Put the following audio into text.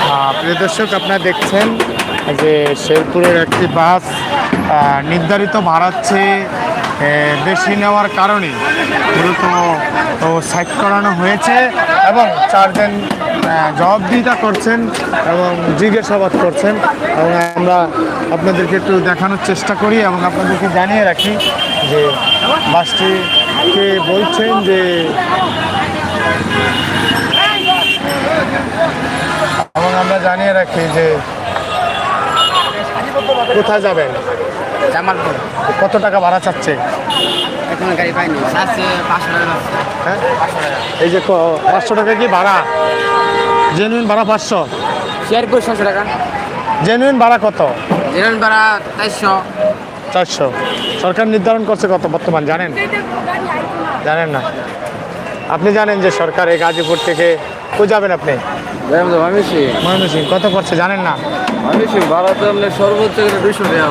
প্রিয় দর্শক, আপনারা দেখছেন যে শেরপুরের একটি বাস নির্ধারিত ভাড়ার চেয়ে বেশি নেওয়ার কারণে মূলত সাইড করানো হয়েছে এবং চারজন জবাবদিহিতা করছেন এবং জিজ্ঞাসাবাদ করছেন এবং আমরা আপনাদেরকে একটু দেখানোর চেষ্টা করি এবং আপনাদেরকে জানিয়ে রাখি যে বাসটিকে বলছেন যে এবং আমরা জানিয়ে রাখি যে কোথায় যাবেন, জামালপুর। কত টাকা ভাড়া চাচ্ছে? এখন গাড়ি পাইনি, চাচ্ছে 500 টাকা। হ্যাঁ, এই যে 500 টাকা কি ভাড়া? জেনুইন ভাড়া 500? শেয়ার করে 600 টাকা। জেনুইন ভাড়া কত? জেনুইন ভাড়া 400। 400। সরকার নির্ধারণ করছে কত বর্তমান জানেন? জানেন না? আপনি জানেন যে সরকার এই গাজীপুর থেকে কই যাবেন আপনি? ময়মনসিংহ। কত পড়ছে জানেন না? ভাড়া তো আপনার সর্বোচ্চ 200 টাকা।